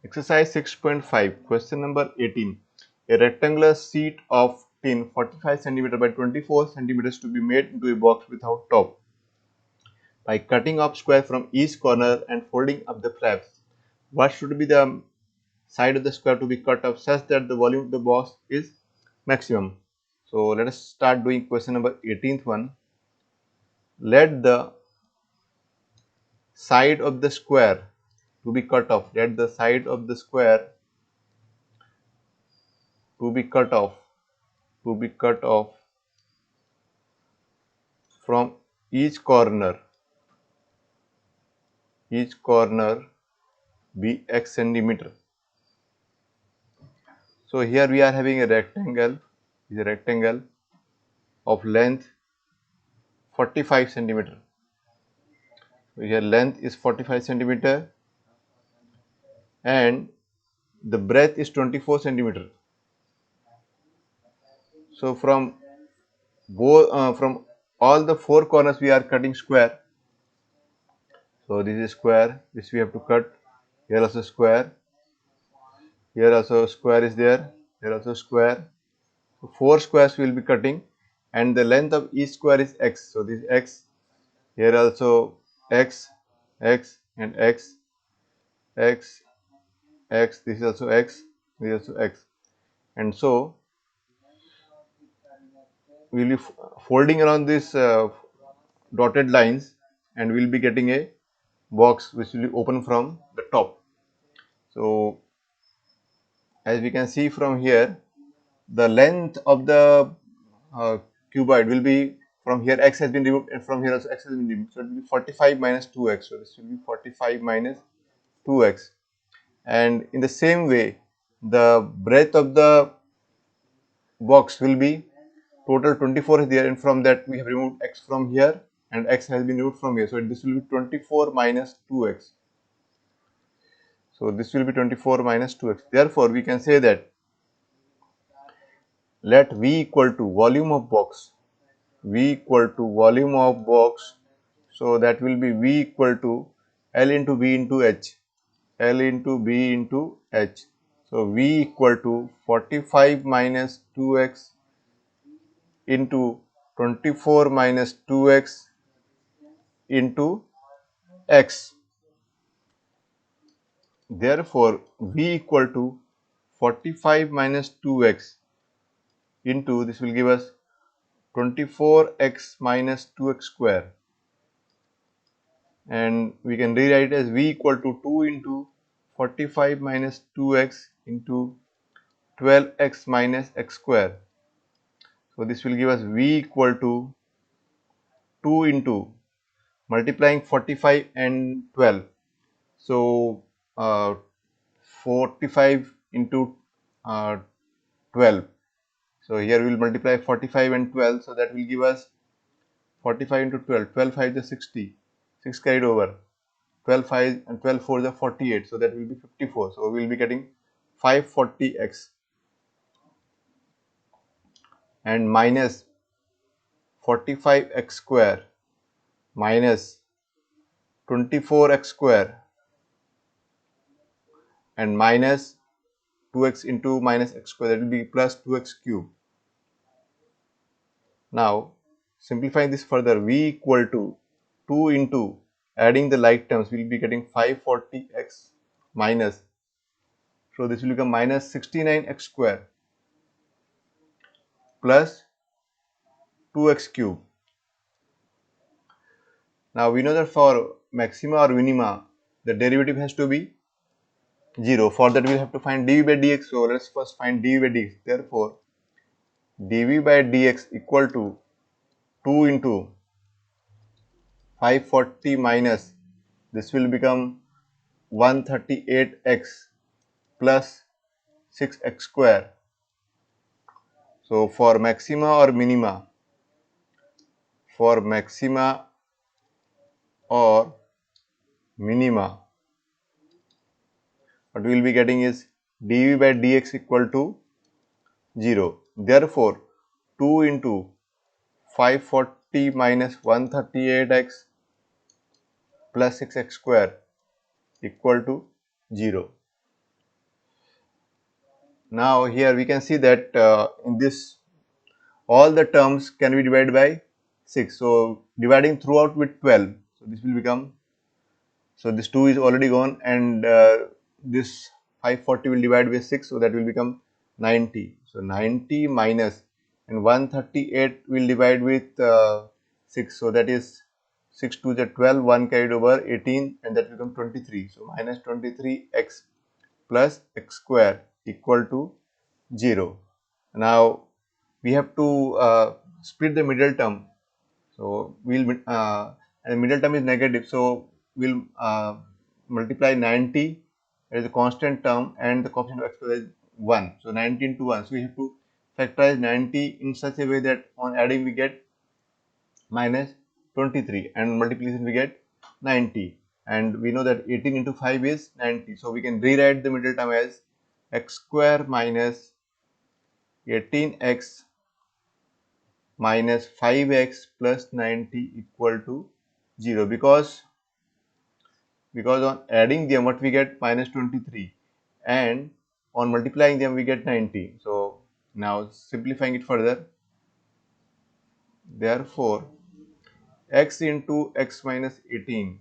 Exercise 6.5, question number 18. A rectangular sheet of tin 45 cm by 24 cm to be made into a box without top. By cutting off square from each corner and folding up the flaps, what should be the side of the square to be cut off such that the volume of the box is maximum? So let us start doing question number 18th one. Let the side of the square to be cut off. Let the side of the square to be cut off. From each corner be x centimeter. So here we are having a rectangle of length 45 centimeter. So here length is 45 centimeter and the breadth is 24 centimeter. So from all the four corners we are cutting square. So this is square which we have to cut. Here also square. Here also square is there. Here also square. So 4 squares we will be cutting and the length of each square is x. So this is x. Here also x, x and x, x, x. This is also x. This is also x. And so we will be folding around these dotted lines and we will be getting a box which will be open from the top. So as we can see from here, the length of the cuboid will be from here x has been removed and from here also x has been removed. So it will be 45 minus 2x. So this will be 45 minus 2x. And in the same way, the breadth of the box will be total 24 is there, and from that we have removed x from here and x has been removed from here. So this will be 24 minus 2x. So this will be 24 minus 2x. Therefore, we can say that let V equal to volume of box. V equal to volume of box. So that will be V equal to L into B into H. L into B into H. So V equal to 45 minus 2x into 24 minus 2x into x. Therefore, V equal to 45 minus 2x into, this will give us 24x minus 2x square, and we can rewrite it as V equal to 2 into 45 minus 2x into 12x minus x square. So this will give us V equal to 2 into multiplying 45 and 12. So 45 into 12. So here we will multiply 45 and 12. So that will give us 45 into 12. 12 5 is 60. 6 carried over. 12 5 and 12 4 is 48. So that will be 54. So we will be getting 540x and minus 45x square minus 24x square and minus 2x into minus x square, that will be plus 2x cube. Now simplifying this further, V equal to 2 into adding the like terms, we will be getting 540x minus, so this will become minus 69x square plus 2x cube. Now we know that for maxima or minima the derivative has to be 0. For that we will have to find dv by dx. So let us first find dv by dx. Therefore dv by dx equal to 2 into 540 minus, this will become 138x plus 6x square. So for maxima or minima, what we will be getting is dv by dx equal to 0. Therefore 2 into 540 minus 138x plus 6x square equal to 0. Now here we can see that in this all the terms can be divided by 6. So dividing throughout with 12. So this will become, so this 2 is already gone, and this 540 will divide by 6, so that will become 90. So 90 minus, and 138 will divide with 6, so that is 6 to the 12, 1 carried over 18, and that will become 23. So minus 23x plus x square equal to 0. Now we have to split the middle term. So we'll and the middle term is negative. So we'll multiply 90 as a constant term, and the coefficient of x square is 1. So 90 into 1. So we have to factorize 90 in such a way that on adding we get minus 23, and multiplication we get 90. And we know that 18 into 5 is 90. So we can rewrite the middle term as x square minus 18x minus 5x plus 90 equal to 0, because on adding them what we get minus 23, and on multiplying them we get 90. So now simplifying it further, therefore x into x minus 18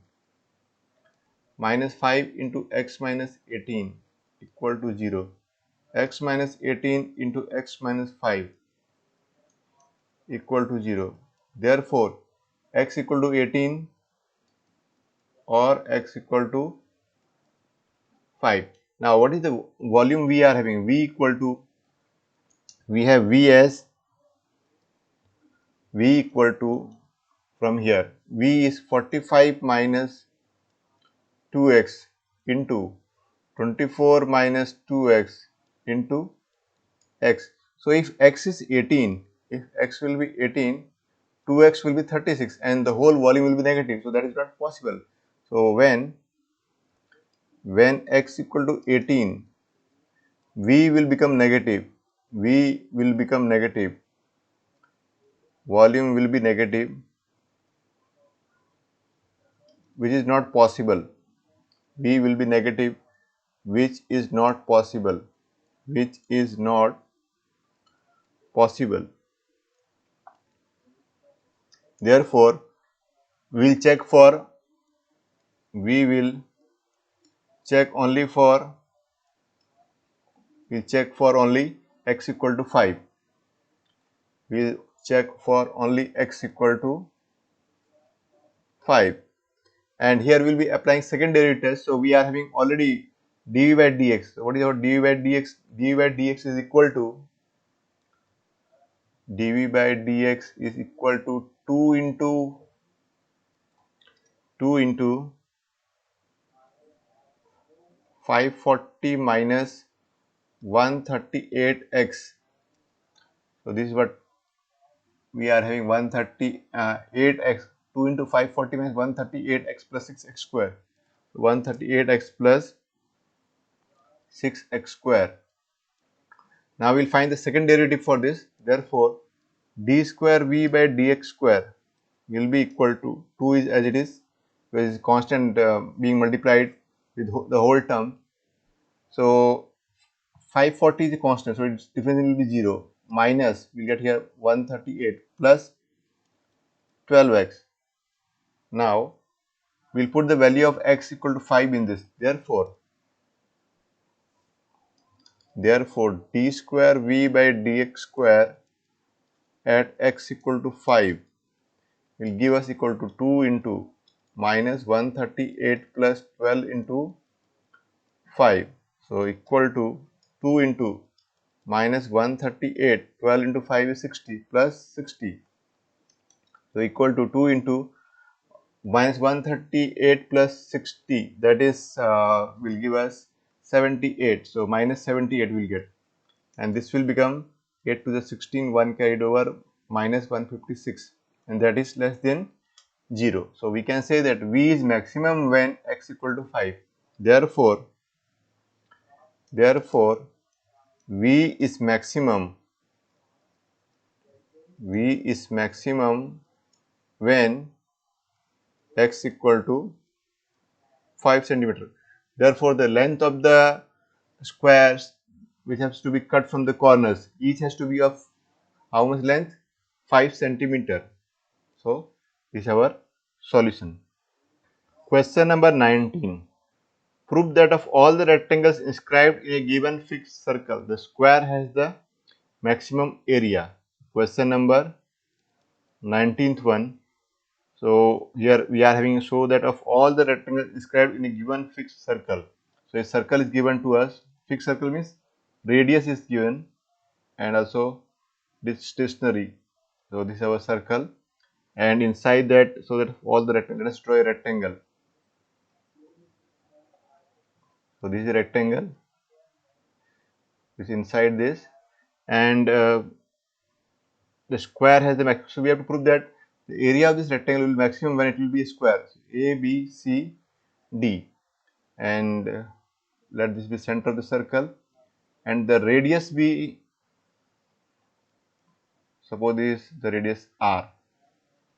minus 5 into x minus 18 equal to 0, x minus 18 into x minus 5 equal to 0. Therefore x equal to 18 or x equal to 5. Now what is the volume we are having? V equal to, we have V as V equal to, from here V is 45 minus 2x into 24 minus 2x into x. So if x is 18, if x will be 18, 2x will be 36, and the whole volume will be negative. So that is not possible. So when x equal to 18, V will become negative. V will become negative. Volume will be negative, which is not possible. V will be negative, which is not possible. Which is not possible. Therefore, we will check for, we will check only for, we will check for only x equal to 5. We will check for only x equal to 5. And here we will be applying second derivative test. So we are having already dv by dx. So what is our dv by dx? dv by dx is equal to, dv by dx is equal to 2 into 540 minus 138x. So this is what we are having, 138x. 2 into 540 means 138x plus 6x square. 138x plus 6x square. Now we will find the second derivative for this. Therefore, d square v by dx square will be equal to, 2 is as it is, which is constant being multiplied with the whole term. So 540 is a constant, so its difference will be 0, minus we get here 138 plus 12x. Now we will put the value of x equal to 5 in this. Therefore d square v by dx square at x equal to 5 will give us equal to 2 into minus 138 plus 12 into 5. So equal to 2 into minus 138, 12 into 5 is 60 plus 60. So equal to 2 into minus 138 plus 60, that is will give us 78. So minus 78 will get, and this will become 8 to the 16, 1 carried over, minus 156, and that is less than 0. So we can say that V is maximum when x equal to 5. Therefore V is maximum. V is maximum when x equal to 5 centimeter. Therefore the length of the squares which has to be cut from the corners. Each has to be of how much length? 5 centimeter. So this is our solution. Question number 19. Prove that of all the rectangles inscribed in a given fixed circle, the square has the maximum area. Question number 19th one. So here we are having show that of all the rectangles inscribed in a given fixed circle. So a circle is given to us. Fixed circle means radius is given and also this stationary. So this is our circle, and inside that, so that all the rectangle, let us draw a rectangle. So this is a rectangle, which is inside this, and the square has the maximum. So we have to prove that the area of this rectangle will be maximum when it will be a square. So A, B, C, D, and let this be center of the circle, and the radius be, suppose this is the radius R.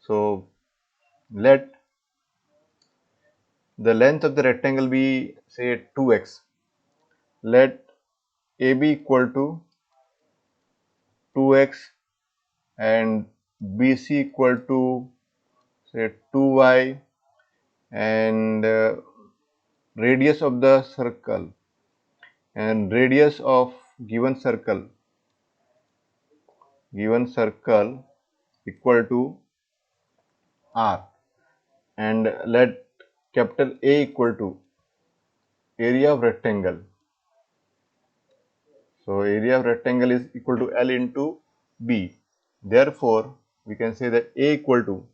So let the length of the rectangle be say 2x. Let AB equal to 2x and BC equal to say 2y, and radius of the circle and radius of given circle equal to R, and let capital A equal to area of rectangle. So area of rectangle is equal to L into B. Therefore we can say that A equal to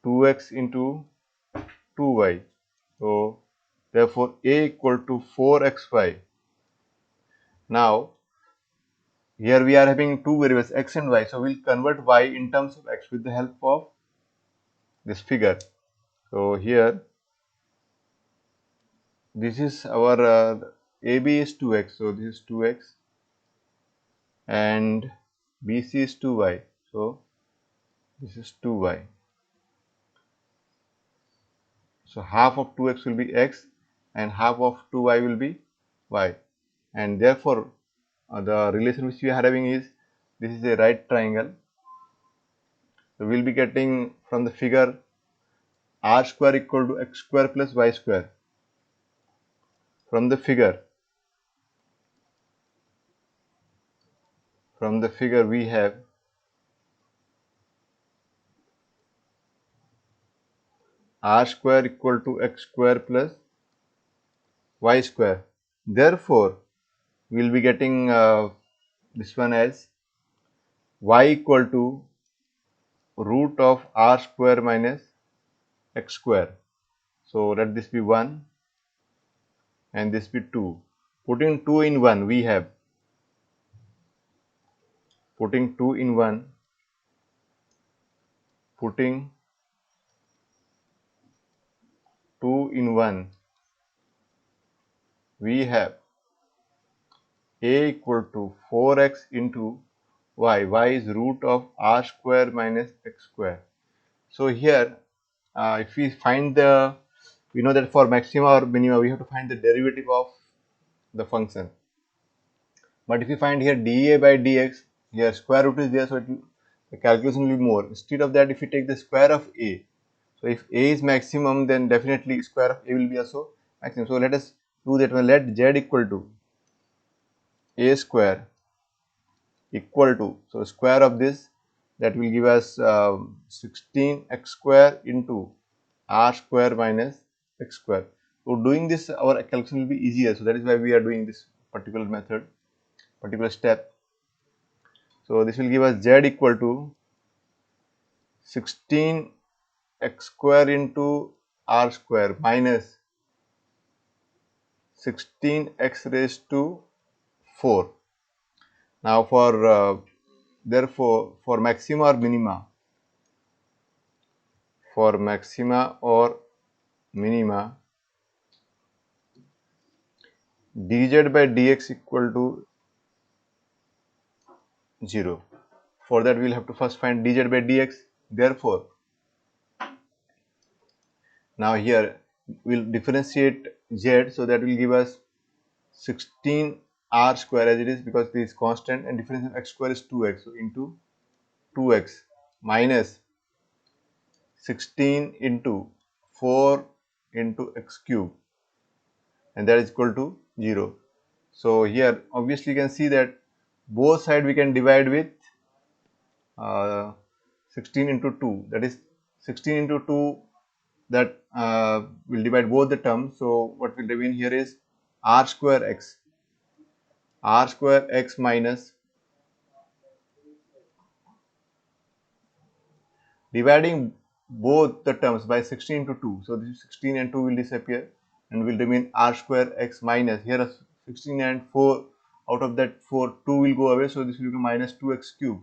2x into 2y. So therefore A equal to 4xy. Now here we are having two variables x and y, so we'll convert y in terms of x with the help of this figure. So here this is our AB is 2x, so this is 2x, and BC is 2y, so this is 2y. So half of 2x will be x and half of 2y will be y, and therefore the relation which we are having is this is a right triangle. So we will be getting from the figure r square equal to x square plus y square. From the figure we have r square equal to x square plus y square. Therefore we will be getting this one as y equal to root of r square minus x square. So let this be 1 and this be 2. Putting 2 in 1, we have putting 2 in 1, putting 2 in 1, we have a equal to 4x into y. Y is root of r square minus x square. So here if we find we know that for maxima or minima we have to find the derivative of the function. But if you find here dA by dx, here square root is there, so the calculation will be more. Instead of that, if you take the square of a, so if a is maximum, then definitely square of a will be also maximum. So let us do that one. Let z equal to a square equal to, so square of this, that will give us 16x square into r square minus x square. So doing this, our calculation will be easier. So that is why we are doing this particular method, particular step. So this will give us z equal to 16x square into r square minus 16x raised to 4. Now for therefore for maxima or minima, dz by dx equal to 0. For that we will have to first find dz by dx. Therefore now here we will differentiate z, so that will give us 16 r square as it is, because this is constant and difference of x square is 2x, so into 2x minus 16 into 4 into x cube, and that is equal to 0. So here obviously you can see that both sides we can divide with 16 into 2, that is 16 into 2, that will divide both the terms. So what will remain here is r square x minus, dividing both the terms by 16 into 2. So this 16 and 2 will disappear and will remain r square x minus, here 16 and 4, out of that 4 2 will go away, so this will become minus 2x cube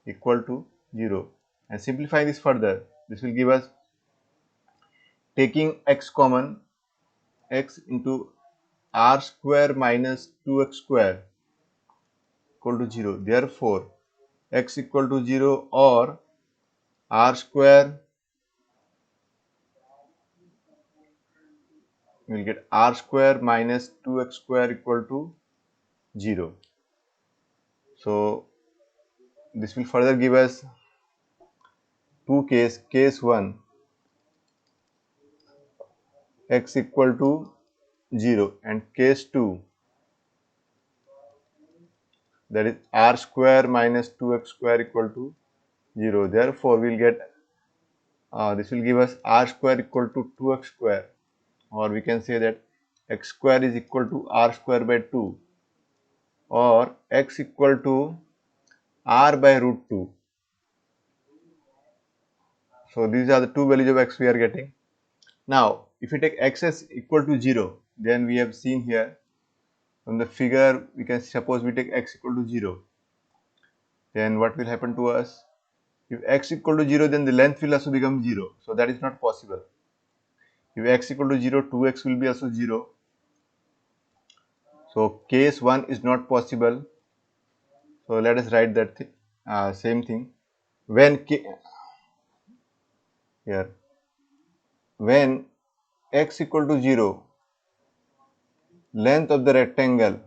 equal to 0. And simplifying this further, this will give us, taking x common, x into r square minus 2x square equal to 0. Therefore x equal to 0, or r square, we will get r square minus 2x square equal to 0. So this will further give us two case 1 x equal to 0, and case 2, that is r square minus 2x square equal to 0. Therefore we will get, this will give us r square equal to 2x square, or we can say that x square is equal to r square by 2, or x equal to r by root 2. So these are the two values of x we are getting. Now if we take x as equal to 0, then we have seen here from the figure, we can suppose we take x equal to 0, then what will happen to us? If x equal to 0, then the length will also become 0, so that is not possible. If x equal to 0, 2x will be also 0, so case 1 is not possible. So let us write that same thing. When here, when x equal to 0, length of rectangle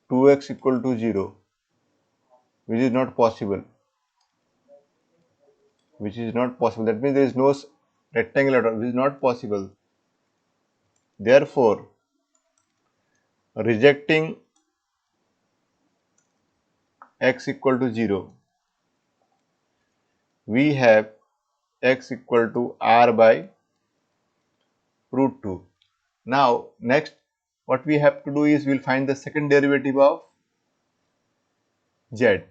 2x equal to 0, which is not possible. That means there is no rectangle at all, which is not possible. Therefore, rejecting x equal to 0, we have x equal to r by root 2. Now next what we have to do is we will find the second derivative of z.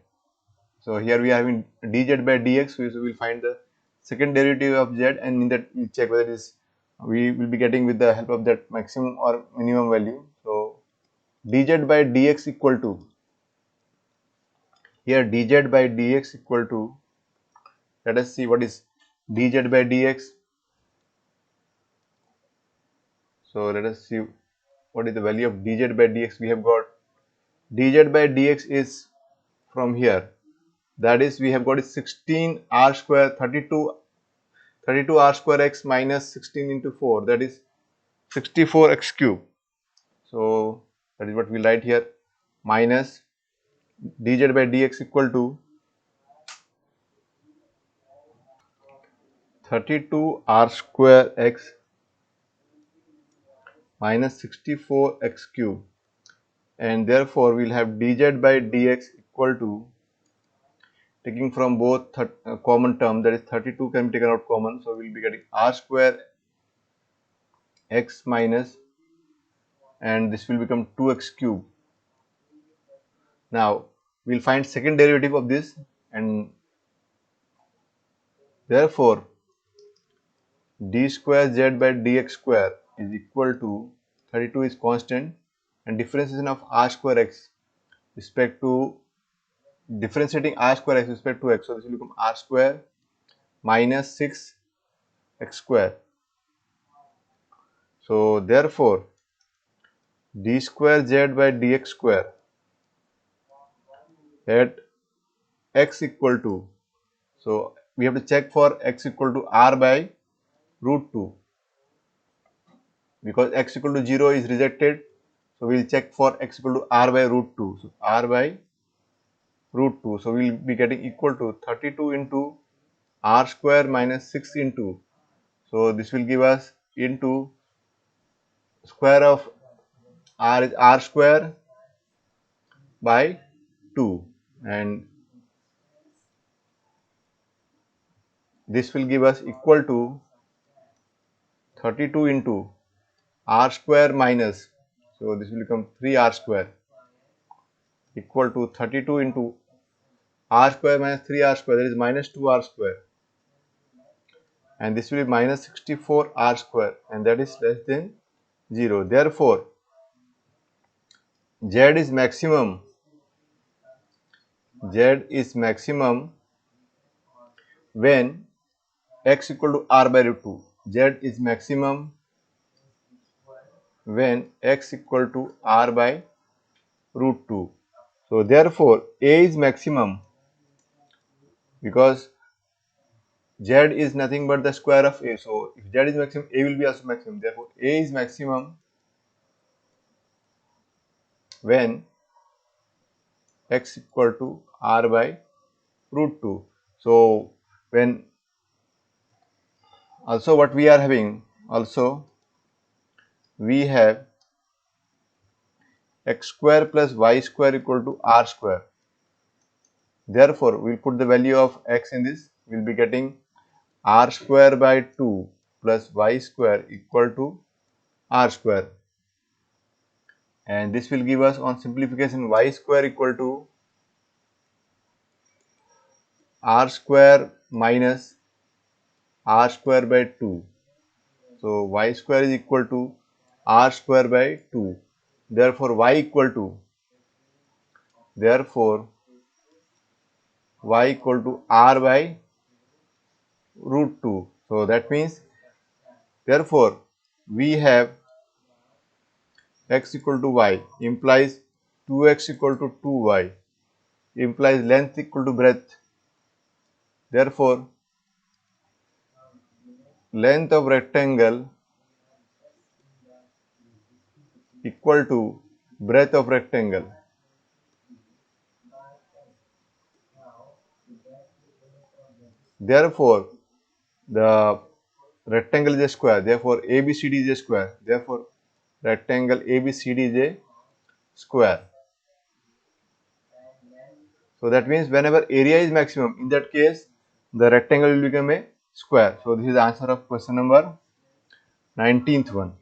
So here we are having dz by dx, so we will find the second derivative of z, and in that we will check whether it is, we will be getting with the help of that maximum or minimum value. So dz by dx equal to, here dz by dx equal to, let us see what is dz by dx. So let us see what is the value of dz by dx. We have got dz by dx is from here, that is we have got is 16 r square 32 r square x minus 16 into 4, that is 64 x cube. So that is what we write here, minus dz by dx equal to 32 r square x minus 64 x cube, and therefore we will have dz by dx equal to, taking from both common term, that is 32 can be taken out common, so we will be getting r square x minus, and this will become 2x cube. Now we will find second derivative of this, and therefore d square z by dx square is equal to, 32 is constant, and differentiation of r square x respect to, differentiating r square x respect to x, so this will become r square minus 6 x square. So therefore d square z by dx square at x equal to So we have to check for x equal to r by root 2, because x equal to 0 is rejected. So we will check for x equal to r by root 2. So r by root 2. So we will be getting equal to 32 into r square minus 6 into. So this will give us into square of r is r square by 2, and this will give us equal to 32 into r square minus, so this will become 3r square equal to 32 into r square minus 3r square, that is minus 2r square, and this will be minus 64r square, and that is less than 0. Therefore, z is maximum, z is maximum when x equal to r by root 2. Z is maximum when x equal to r by root 2. So therefore, a is maximum because z is nothing but the square of a. So if z is maximum, a will be also maximum. Therefore, a is maximum when x equal to r by root 2. So when also what we are having, also we have x square plus y square equal to r square. Therefore, we will put the value of x in this. We will be getting r square by 2 plus y square equal to r square, and this will give us on simplification y square equal to r square minus r square by 2. So y square is equal to r square by 2. Therefore therefore y equal to r by root 2. So that means, therefore we have x equal to y implies 2x equal to 2y implies length equal to breadth. Therefore, length of rectangle equal to breadth of rectangle. Therefore, the rectangle is a square. Therefore, ABCD is a square. Therefore, rectangle ABCD is a square. So that means whenever area is maximum, in that case, the rectangle will become a square. So this is the answer of question number 19th one.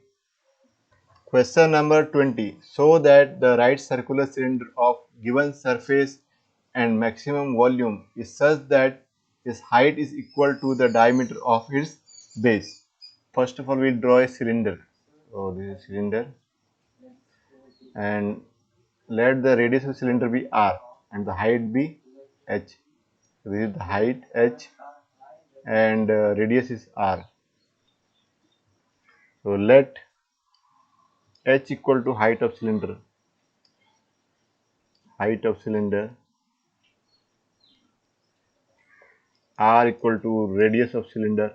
Question number 20. So that the right circular cylinder of given surface and maximum volume is such that its height is equal to the diameter of its base. First of all, we will draw a cylinder. So this is cylinder, and let the radius of cylinder be r and the height be h. So this is the height h, and radius is r. So let h equal to height of cylinder, r equal to radius of cylinder,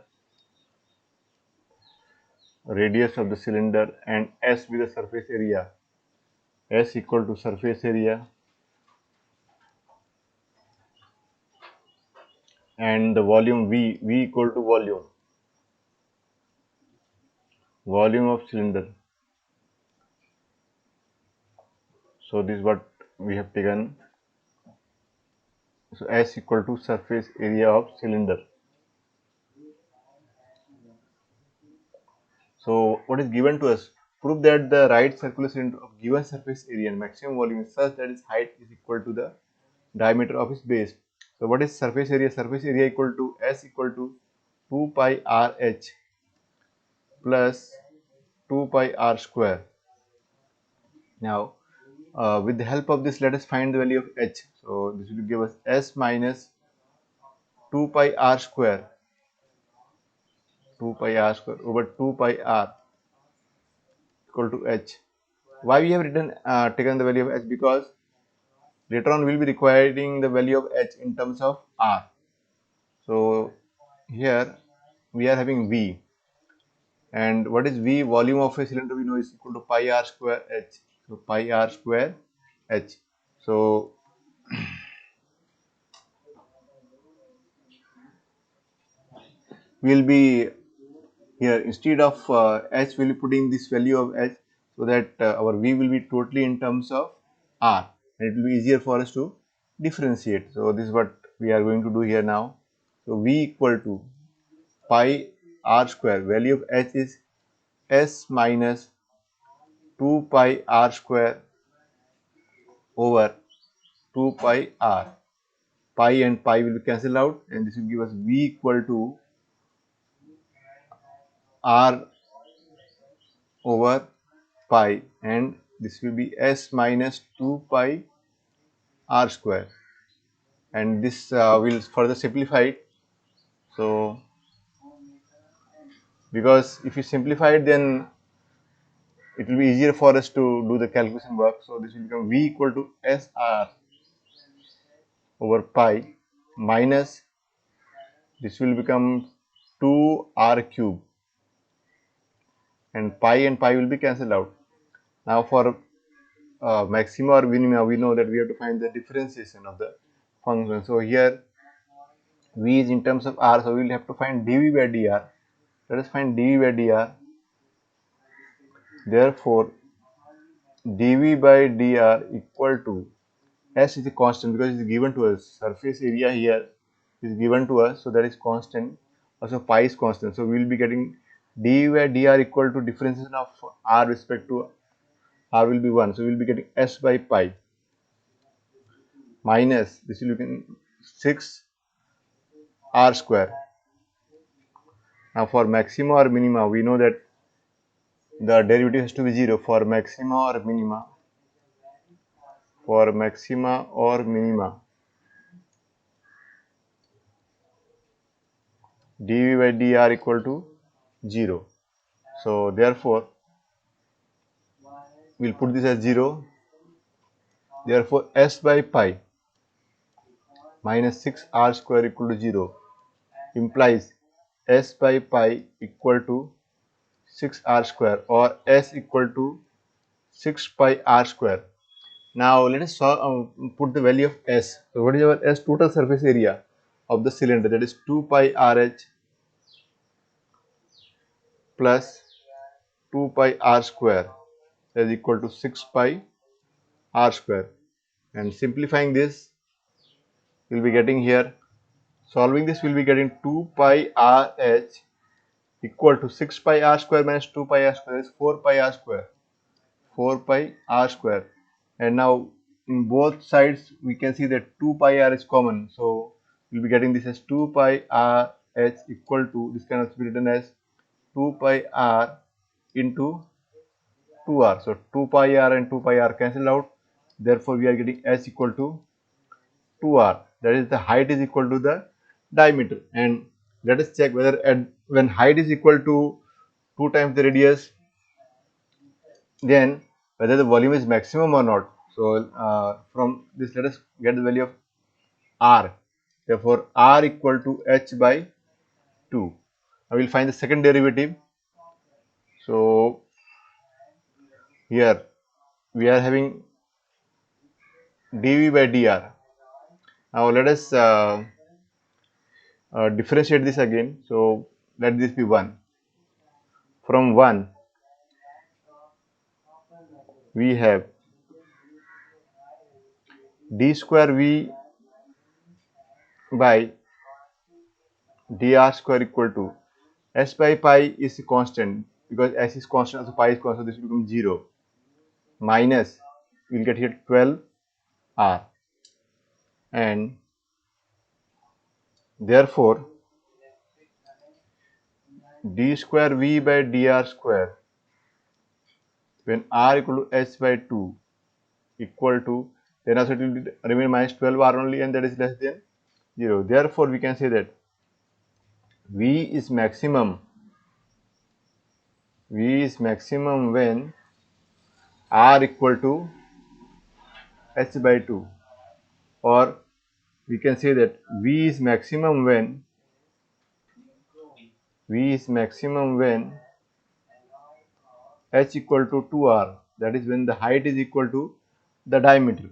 the cylinder, and s be the surface area, s equal to surface area, and the volume v equal to volume of cylinder. So this is what we have taken. So s equal to surface area of cylinder. So what is given to us? Prove that the right circular cylinder of given surface area and maximum volume is such that its height is equal to the diameter of its base. So what is surface area? Surface area equal to s equal to 2 pi r h plus 2 pi r square. Now with the help of this, let us find the value of h. So this will give us s minus 2 pi r square, over 2 pi r equal to h. Why we have written taken the value of h? Because later on we will be requiring the value of h in terms of r. So here we are having V, and what is V? Volume of a cylinder we know is equal to pi r square h. So pi r square h. So we will be here, instead of h, we will be putting this value of h, so that our V will be totally in terms of r, and it will be easier for us to differentiate. So this is what we are going to do here now. So V equal to pi r square, value of h is s minus 2 pi r square over 2 pi r. Pi and pi will be cancelled out, and this will give us V equal to r over pi, and this will be s minus 2 pi r square, and this will further simplify it. So because if you simplify it, then it will be easier for us to do the calculation work. So this will become V equal to sr over pi minus, this will become 2r cube, and pi will be cancelled out. Now for maxima or minima, we know that we have to find the differentiation of the function. So here V is in terms of r, so we will have to find dV by dr. Let us find dV by dr. Therefore dV by dr equal to, s is a constant because it is given to us, surface area here is given to us, so that is constant. Also pi is constant, so we will be getting dV by dr equal to differentiation of r respect to r will be 1, so we will be getting s by pi minus, this will be 6 r square. Now for maxima or minima, we know that the derivative has to be 0 for maxima or minima. For maxima or minima, dV by dr equal to 0. So therefore we will put this as 0. Therefore s by pi minus 6 r square equal to 0 implies s by pi equal to 6 r square, or s equal to 6 pi r square. Now let us put the value of s. So what is our s? Total surface area of the cylinder, that is 2 pi rh plus 2 pi r square, that is equal to 6 pi r square. And simplifying this, we will be getting here, solving this, we will be getting 2 pi rh equal to 6 pi r square minus 2 pi r square is 4 pi r square, 4 pi r square. And now in both sides we can see that 2 pi r is common, so we'll be getting this as 2 pi r h equal to, this can also be written as 2 pi r into 2r. So 2 pi r and 2 pi r cancel out, therefore we are getting h equal to 2r, that is the height is equal to the diameter. And let us check whether when height is equal to 2 times the radius, then whether the volume is maximum or not. So from this, let us get the value of r. Therefore r equal to h by 2. I will find the second derivative. So here we are having dV by dr. Now let us differentiate this again. So let this be 1. From 1 we have d square v by dr square equal to, s by pi is a constant because s is constant, so pi is constant, this will become 0, minus we will get here 12 r, and therefore d square v by dr square when r equal to h by 2 equal to, then also it will remain minus 12 r only, and that is less than 0. Therefore we can say that v is maximum when r equal to h by 2, or we can say that v is maximum when V is maximum when h equal to 2r, that is when the height is equal to the diameter.